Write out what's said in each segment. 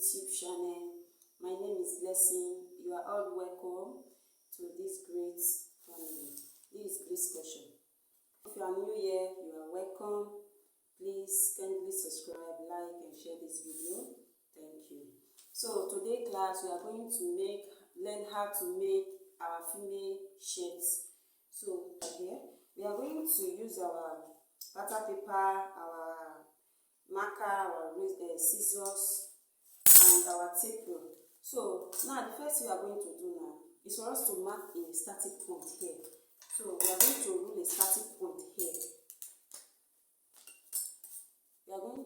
YouTube channel. My name is Blessing. You are all welcome to this great family. This is Bliss Question. If you are new here, you are welcome. Please kindly subscribe, like, and share this video. Thank you. So today class, we are going to learn how to make our female shirts. So here we are going to use our butter paper, our marker, our scissors, and our tape rule. So now the first thing we are going to do now is for us to mark a starting point here. So we are going to rule a starting point here. We are going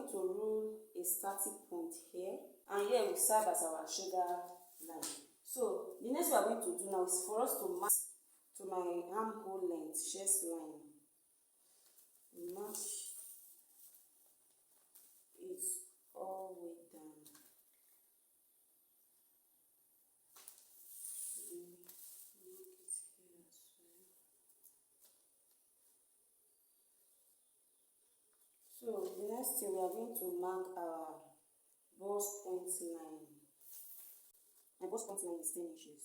to rule a starting point here, and here will serve as our shoulder line. So the next we are going to do now is for us to mark to my armhole length, chest line. Match it all the way down. So the next thing we are going to mark our bust point line. My bust point line is 10 inches.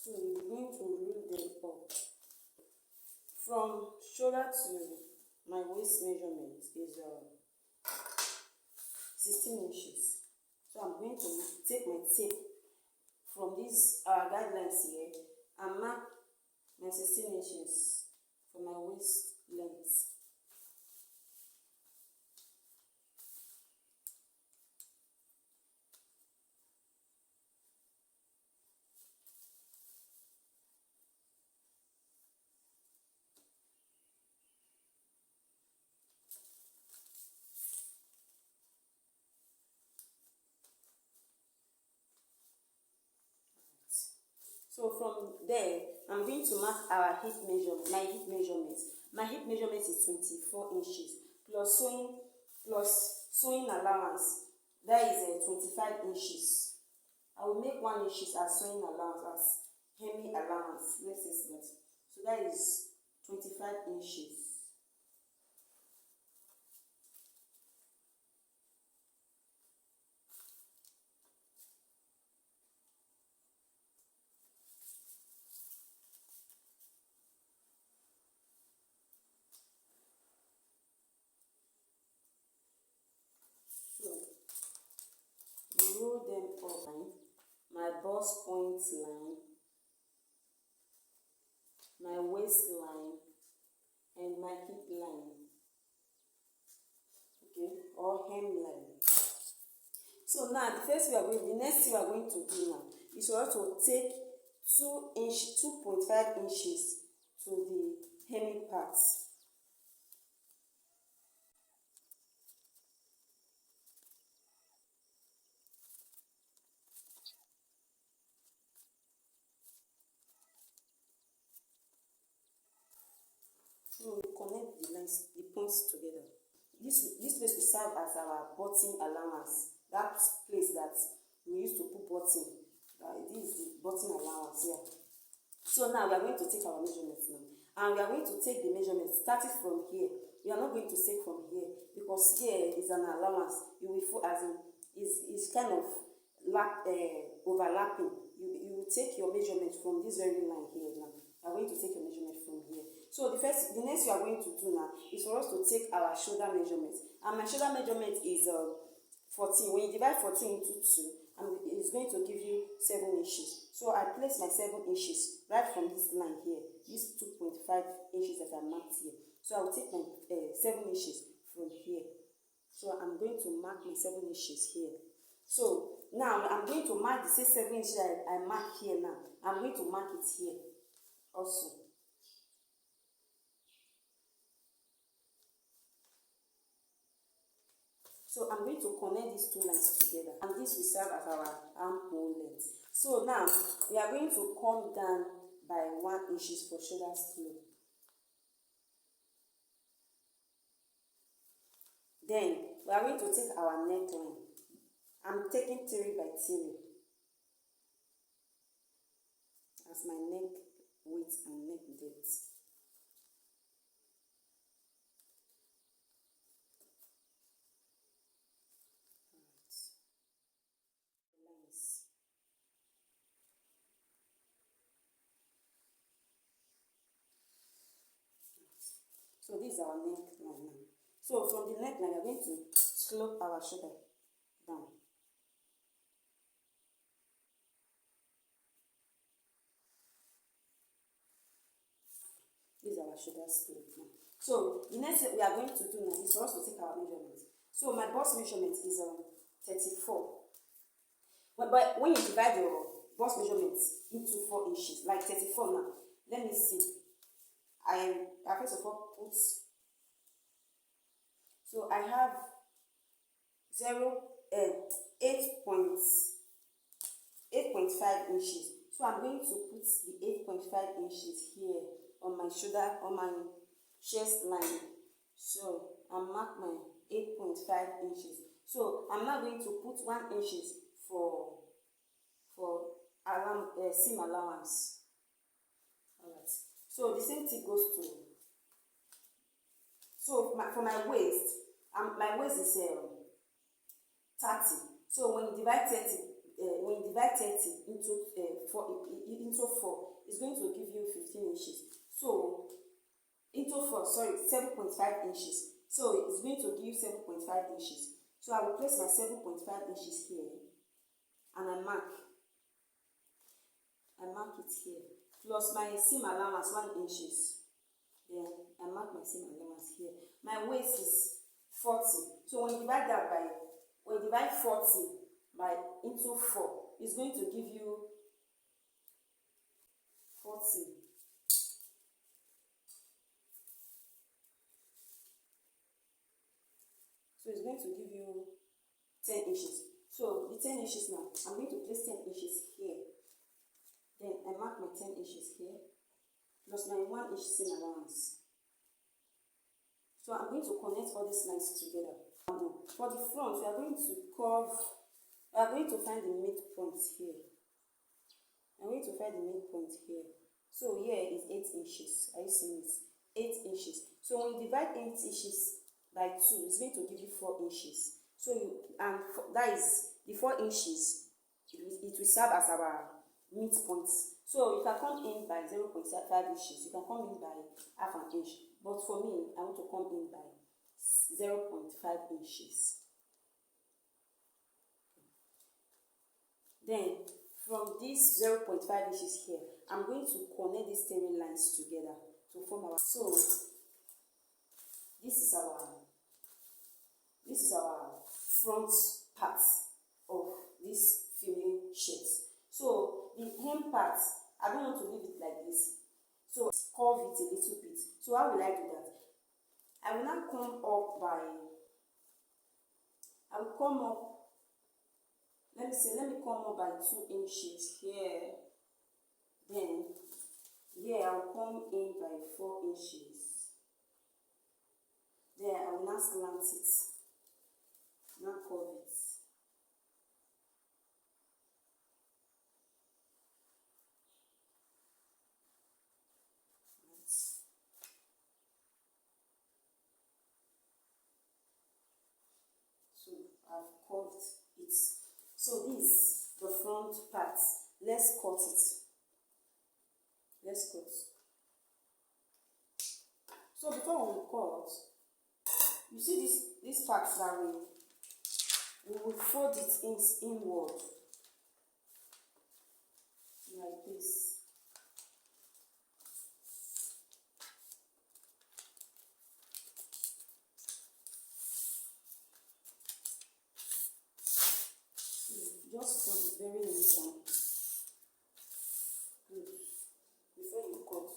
So we're going to rule them up. From shoulder to my waist measurement is 16 inches. So I'm going to take my tape from these guidelines here and mark my 16 inches for my waist length. So from there, I'm going to mark our hip measurement, my hip measurement. My hip measurement is 24 inches plus sewing allowance. That is 25 inches. I will make 1 inch as sewing allowance, as hemming allowance. Let's say that. So that is 25 inches. Roll them up. My bust point line, my waistline, and my hip line. Okay, or hem line. So now the next thing we are going to do now is for us to take 2.5 inches to the hemming part. So we connect the points together. This place will serve as our button allowance. That place that we used to put button. This is the button allowance here. So now we are going to take our measurements now. And we are going to take the measurements starting from here. We are not going to take from here because here is an allowance. You will feel as in is kind of overlapping. You will take your measurement from this very line here now. You are going to take your measurement from here. So the next we are going to do now is for us to take our shoulder measurement. And my shoulder measurement is 14. When you divide 14 into 2, it's going to give you 7 inches. So I place my 7 inches right from this line here. This 2.5 inches that I marked here. So I will take my 7 inches from here. So I'm going to mark my 7 inches here. So now I'm going to mark the same 7 inches I mark here now. I'm going to mark it here also. So I'm going to connect these two lines together, and this will serve as our armhole length. So now we are going to come down by 1 inch for shoulder slope. Then we are going to take our neckline. I'm taking 3 by 3. as my neck width and neck depth. So this is our neckline now. So from the neckline, we are going to slope our shoulder down. This is our shoulder slope now. So the next thing we are going to do now is for us to take our measurement. So my bust measurement is 34. But when you divide your bust measurement into 4 inches, like 34 now, let me see. I first of all put, so I have 8.5 inches. So I'm going to put the 8.5 inches here on my shoulder, on my chest line. So I mark my 8.5 inches. So I'm now going to put 1 inches for seam allowance. Alright. So the same thing goes to. So for my waist, my waist is 30. So when you divide 30, into 4, it's going to give you 15 inches. So into 4, sorry, 7.5 inches. So it's going to give you 7.5 inches. So I will place my 7.5 inches here, and I mark it here, plus my seam allowance 1 inches. Then I mark my seam allowance here. My waist is 40. So when you divide 40 into 4, it's going to give you 40. So it's going to give you 10 inches. So the 10 inches now, I'm going to place 10 inches here. Then I mark my 10 inches here, plus my 1 inch seam allowance. So I'm going to connect all these lines together. For the front, we are going to curve. We are going to find the midpoint here. I'm going to find the midpoint here. So here is 8 inches. Are you seeing it? 8 inches. So when you divide 8 inches by 2, it's going to give you 4 inches. So that is the 4 inches. It will serve as our midpoint. So you can come in by 0.5 inches. You can come in by half an inch. But for me, I want to come in by 0.5 inches. Then from this 0.5 inches here, I'm going to connect these 3 lines together to form our. So this is our front part of this female shirt. So the hem part, I don't want to leave it like this. So curve it a little bit. So how will I do that? I will now come up by. I will come up. Let me come up by 2 inches here. Then here I'll come in by 4 inches. There I will now slant it. Now curve it. Right. So I've curved it. So this, the front part, let's cut it. Let's cut. So before we cut, you see this part that we will fold it inward, like this. Just fold it very neat and good before you cut.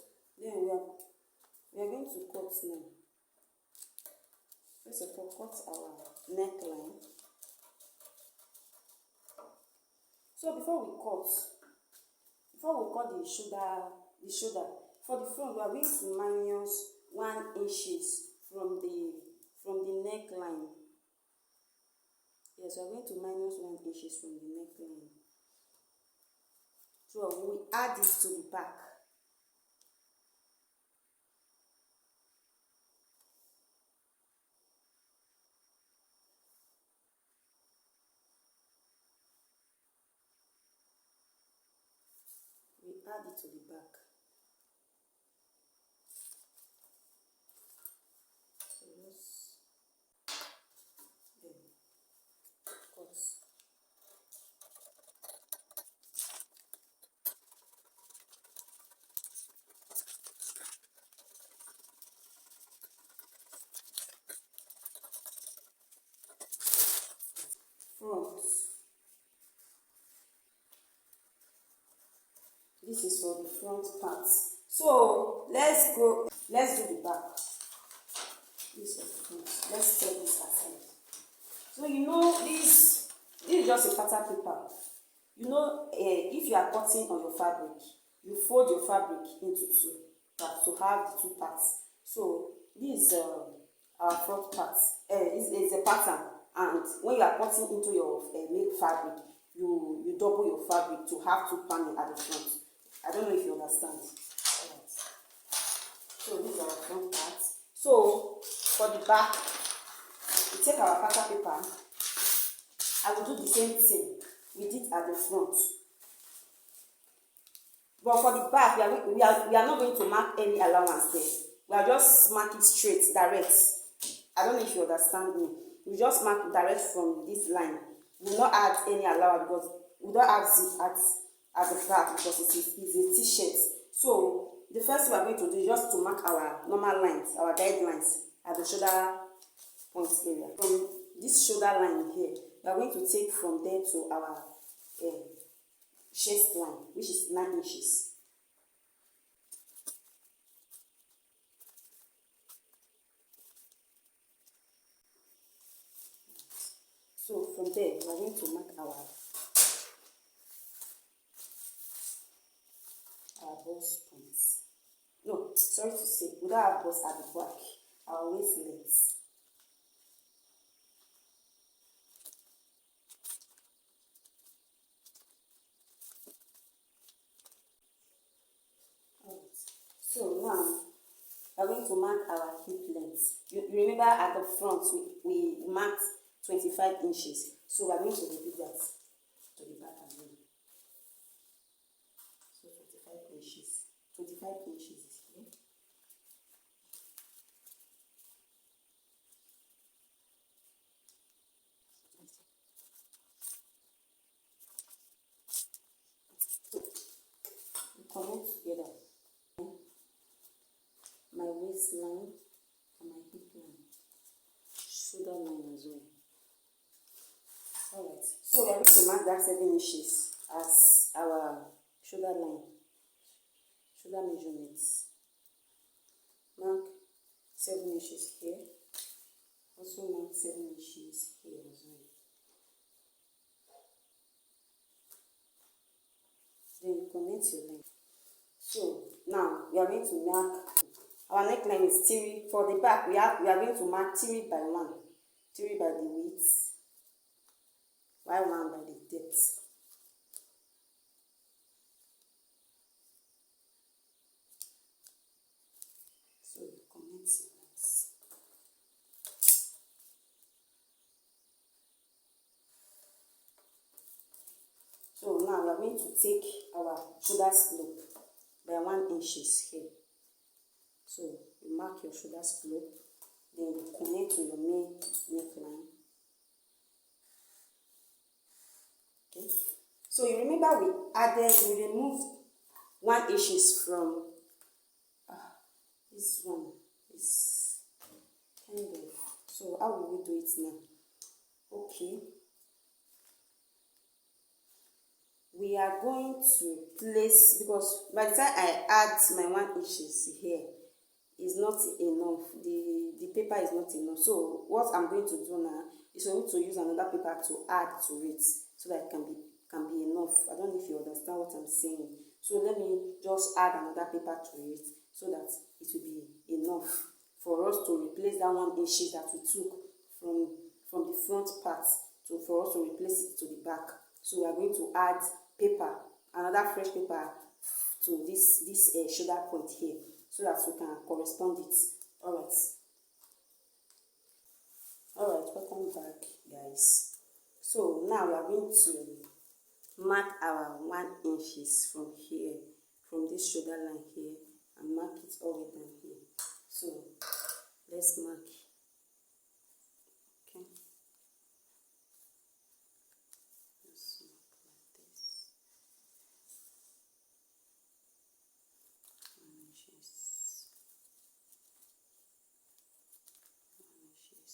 Then we are going to cut now. First of all, cut our neckline. So before we cut the shoulder, for the front we are going to minus 1 inches from the neckline. Yes, we are going to minus 1 inches from the neckline. So we add it to the back. We add it to the back. So just then cut. Front. This is for the front part. So let's do the back. This is the front. Let's set this aside. So you know this is just a pattern paper. You know, if you are cutting on your fabric, you fold your fabric into two to have the two parts. So this is our front part. Is a pattern, and when you are cutting into your made fabric, you double your fabric to have two panels at the front. I don't know if you understand. Alright. So this is our front part. So for the back, we take our pattern paper. I will do the same thing we did at the front. But for the back, we are not going to mark any allowance there. We are just mark it straight, direct. I don't know if you understand me. We just mark direct from this line. We will not add any allowance because we don't have zip at the back because it is a t-shirt. So the first thing we are going to do is just to mark our normal lines, our guidelines at the shoulder point area. From this shoulder line here, we are going to take from there to our chest line, which is 9 inches. So from there, we are going to mark our bust points. No, sorry to say, we don't have bust at the back. Our waist length. So now we are going to mark our hip length. You remember at the front we marked 25 inches. So we are going to repeat that to the back as well. So 25 inches. 25 inches is here. So we connect together. My waistline and my hip line, shoulder line as well. Alright, so we are going to mark that 7 inches as our shoulder line, shoulder measurements. Mark 7 inches here, also mark 7 inches here as well. Then connect your line. So now we are going to mark. Our neckline is 3. For the back, we are going to mark 3 by 1. 3 by the width, while 1 by the depth. So you connect it. So now we are going to take our shoulder slope by 1 inches here. So you mark your shoulder slope, then you connect to your main neckline. Okay. So you remember we removed 1 inches from this one. Is kind of. So how will we do it now? Okay. We are going to place, because by the time I add my 1 inches here, is not enough. The paper is not enough. So what I'm going to do now is for me to use another paper to add to it so that it can be enough. I don't know if you understand what I'm saying. So let me just add another paper to it so that it will be enough for us to replace that 1 inch that we took from the front part for us to replace it to the back. So we are going to add paper another fresh paper to this shoulder point here, so that we can correspond it. Alright, welcome back, guys. So now we are going to mark our 1 inches from here, from this shoulder line here, and mark it all the way down here. So let's mark. Okay, just mark like this. 1 inches. 1 inches.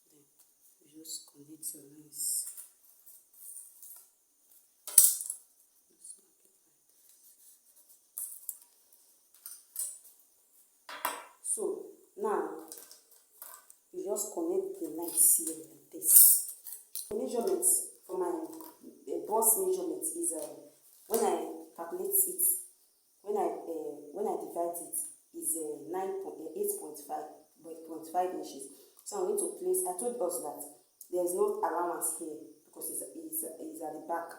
Then you just connect your lines. So now you just connect the lines here like this. The measurement for my bust measurement is when I calculate it, when I divide it, is 8.5 inches. So I'm going to place. I told us that there is no allowance here because it's at the back.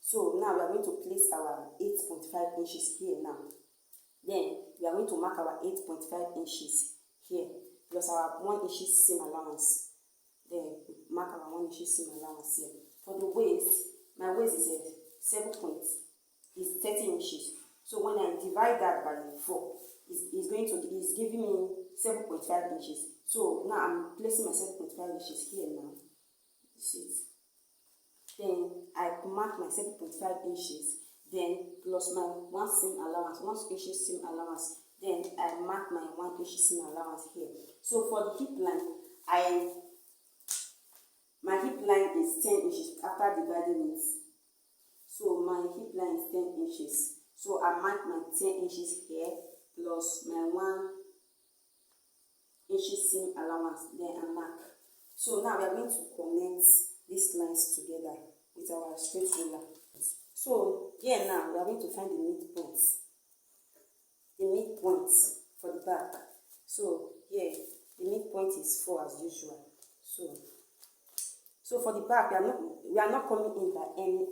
So now we are going to place our 8.5 inches here now. Then we are going to mark our 8.5 inches here plus our 1 inch seam allowance. Then mark our 1 inch seam allowance here. For the waist, my waist is 30 inches. So when I divide that by 4, it's giving me 7.5 inches. So now I'm placing my 7.5 inches here now. You see it? Then I mark my 7.5 inches. Then plus my 1 seam allowance, 1 inch seam allowance. Then I mark my 1 inch seam allowance here. So for the hip line, my hip line is 10 inches after dividing it. So my hip line is 10 inches. So I mark my 10 inches here plus my 1 inch seam allowance. Then I mark. So now we are going to connect these lines together with our straight ruler. So here now we are going to find the midpoint. The midpoint for the back. So here the midpoint is 4 as usual. So for the back we are not coming in by any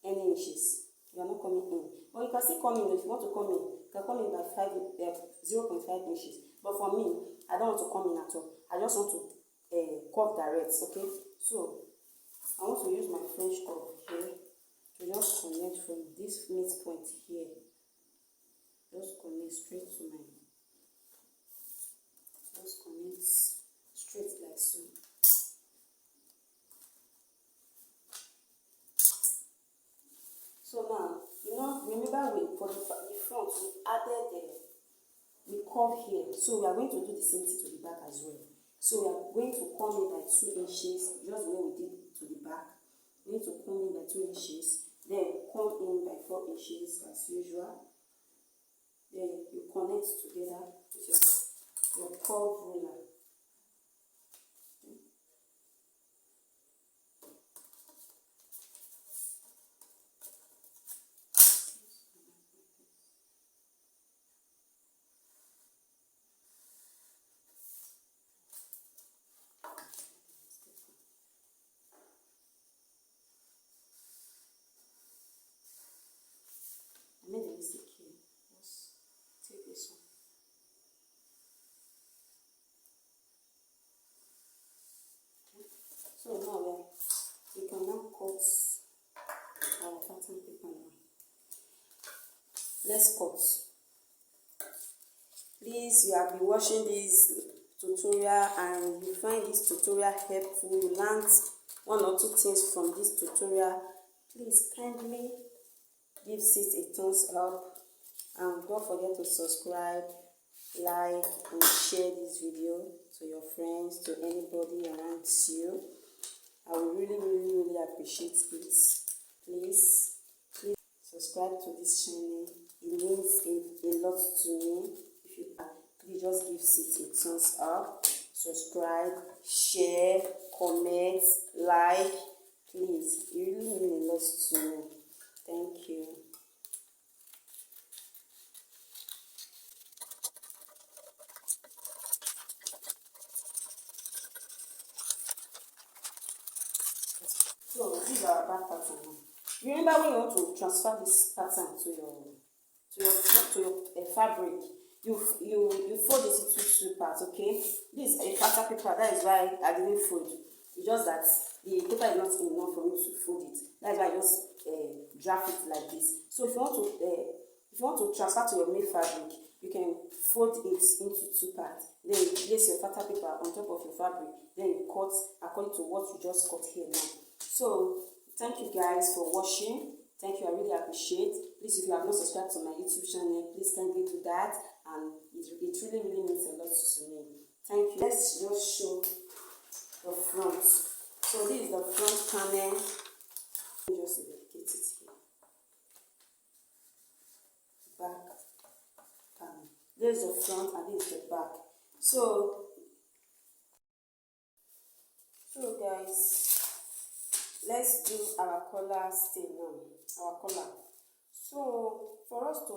inches. We are not coming in. But you can still come in if you want to come in. You can come in by 0.5 inches. But for me, I don't want to come in at all. I just want to curve direct. Okay. So I want to use my French curve here to just connect from this midpoint here. Just connect straight to my. Just connect straight like so. So now, remember for the front, we added we curve here. So we are going to do the same thing to the back as well. So we are going to come in by 2 inches, just the way we did to the back. We need to come in by 2 inches, then come in by 4 inches as usual. Then you connect together with your curve ruler. I made a mistake here. Let's take this one. Okay. So now we can now cut our pattern paper now. Let's cut. Please, you have been watching this tutorial and you find this tutorial helpful. You learned 1 or 2 things from this tutorial. Please kindly give it a thumbs up and don't forget to subscribe, like and share this video to your friends, to anybody around you. I would really appreciate it. Please subscribe to this channel. It means a lot to me. If you please just give it a thumbs up, subscribe, share, comment, like. Please, it really means a lot to me. Thank you. So these are our back pattern now. Remember when you want to transfer this pattern to your fabric, you fold it into two parts. Okay, this is a fatter paper, that is why I didn't fold. It's just that the paper is not enough for me to fold it. That's why I just draft it like this. So if you want to transfer to your main fabric, you can fold it into two parts. Then you place your fatter paper on top of your fabric. Then you cut according to what you just cut here now. So thank you guys for watching. Thank you, I really appreciate. Please, if you have not subscribed to my YouTube channel, please kindly do that, and it really means a lot to me. Thank you. Let's just show the front. So this is the front panel. Let me just dedicate it here. Back panel. This is the front and this is the back. So guys, let's do our collar stain now. Our collar. So for us to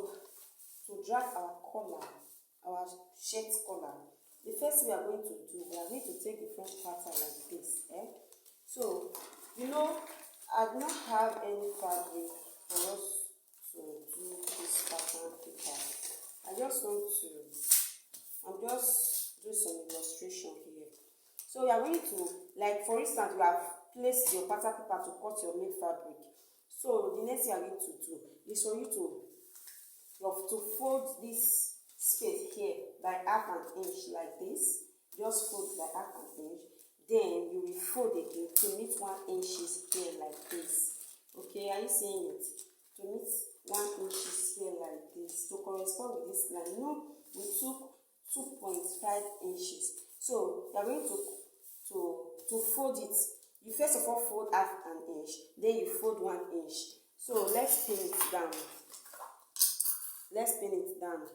drag our collar, our shirt collar, the first we are going to do, we are going to take the front pattern like this. So you know, I do not have any fabric for us to do this pattern paper. I'm just do some illustration here. So you are going to, like for instance, you have placed your pattern paper to cut your main fabric. So the next thing you are going to do is for you to fold this space here by half an inch like this. Just fold by half an inch. Then you will fold again to meet 1 inch here like this. Okay, are you seeing it? To meet 1 inch here like this. To correspond with this line. No, we took 2.5 inches. So you are going to fold it. You first of all fold half an inch, then you fold 1 inch. So let's pin it down. Let's pin it down.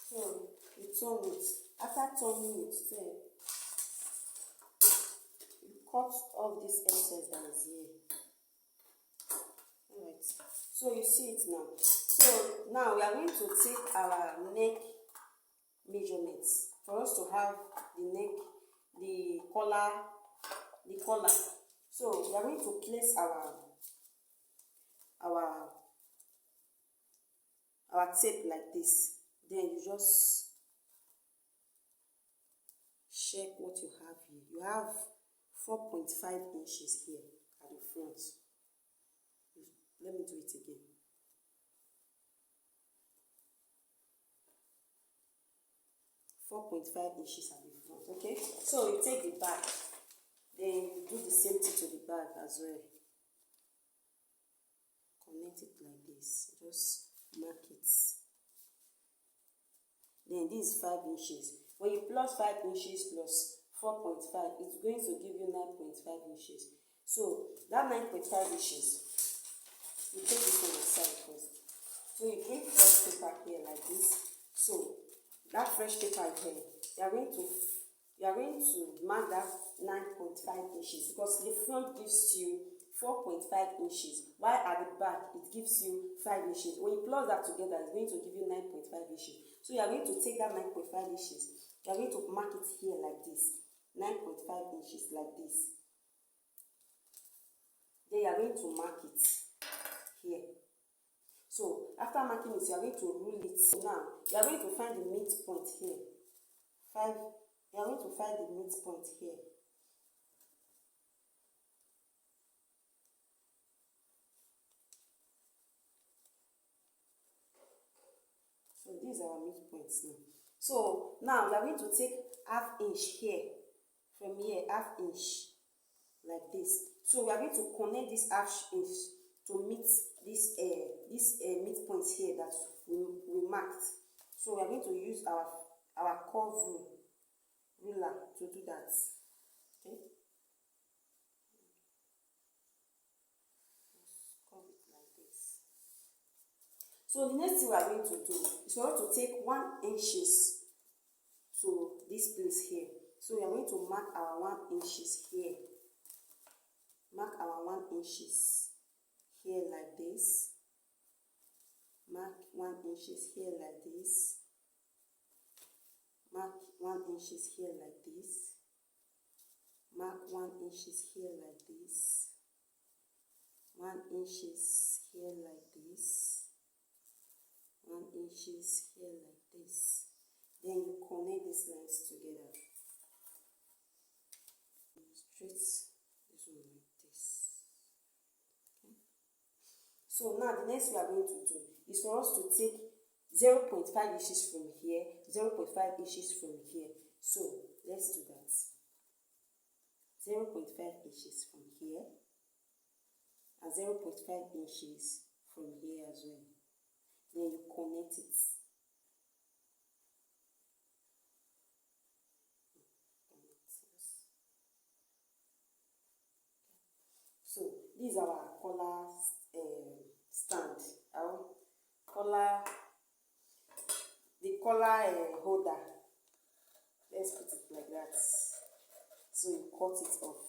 So you turn it. After turning it, then you cut off this excess that is here. Alright. So you see it now. So now we are going to take our neck measurements for us to have the neck, the collar. So we are going to place our tape like this. Then you just check what you have here. You have 4.5 inches here at the front. Let me do it again. .5 inches at the front. Okay, so you take the back, then you do the same thing to the back as well. Connect it like this. Just mark it. Then this is 5 inches. When you plus 5 inches plus 4.5, it's going to give you 9.5 inches. So that 9.5 inches, you take it on the side first. So you bring fresh paper here like this. So that fresh paper here, you are going to mark that 9.5 inches because the front gives you 4.5 inches, while at the back it gives you 5 inches. When you plus that together, it's going to give you 9.5 inches. So you are going to take that 9.5 inches, you are going to mark it here like this, 9.5 inches like this. Then you are going to mark it here. So after marking it, you are going to rule it. So now you are going to find the midpoint here. You are going to find the midpoint here. So these are our midpoints now. So now we are going to take half inch here. From here, half inch like this. So we are going to connect this half inch to meet this midpoint here that we marked. So we are going to use our curve ruler to do that. Okay. Just curve it like this. So the next thing we are going to do is for us to take 1 inch to this place here. So we are going to mark our 1 inches here. Mark our 1 inches here like this. Mark 1 inches here like this. Mark 1 inches here like this. Mark 1 inches here like this. 1 inches here like this. 1 inches here like this. Then you connect these lines together. Straight this one like this. Okay. So now the next we are going to do is for us to take 0.5 inches from here, 0.5 inches from here. So let's do that. 0.5 inches from here and 0.5 inches from here as well. Then you connect it. So this is our collar stand, our collar, the collar holder. Let's put it like that. So you cut it off.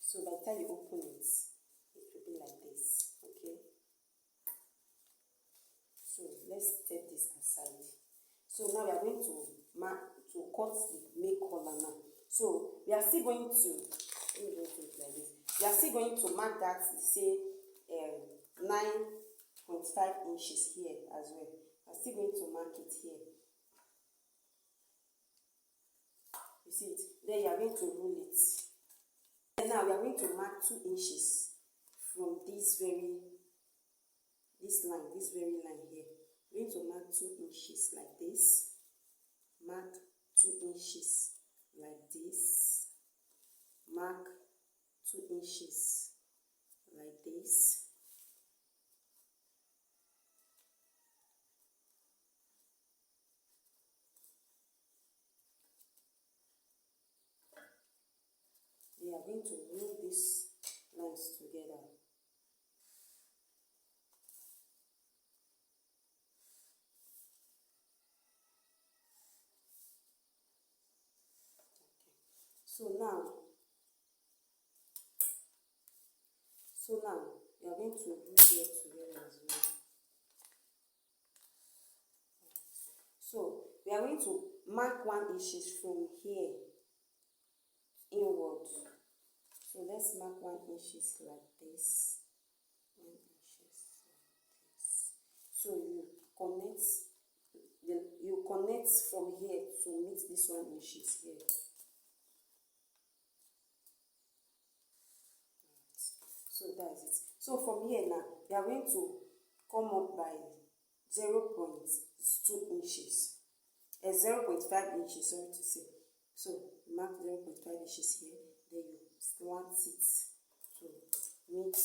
So by the time you open it, it will be like this, okay? So let's take this aside. So now we are going to cut the main collar now. So we are still going to, let me do it like this. We are still going to mark that, say, 9.5 inches here as well. We are still going to mark it here. You see it? Then you are going to roll it. And now we are going to mark 2 inches from this very line here. We're going to mark 2 inches like this. Mark 2 inches like this. Mark 2 inches like this. We are going to roll these lines together. So now we are going to roll here together as well. So we are going to mark 1 inches from here inward. So let's mark 1 inches like this. 1 inches like this. So you connect from here to meet this 1 inches here. So that's it. So from here now, we are going to come up by 0.2 inches. 0.5 inches, sorry to say. So mark 0.5 inches here. Then you slant it to meet.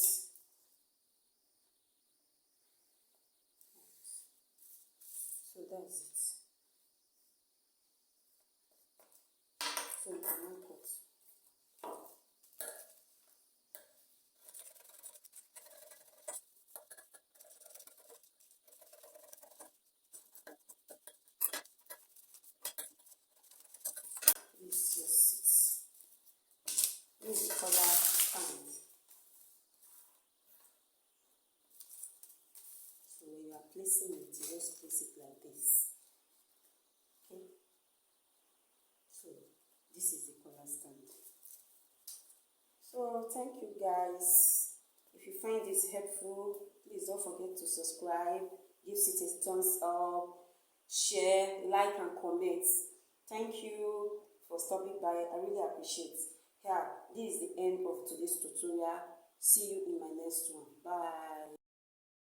So that's it. So you can now cut. This is the collar stand. So when you are placing it, you just place it like this. Okay. So this is the collar stand. So thank you guys. If you find this helpful, please don't forget to subscribe, give it a thumbs up, share, like and comment. Thank you for stopping by. I really appreciate it. Yeah, this is the end of today's tutorial. See you in my next one. Bye.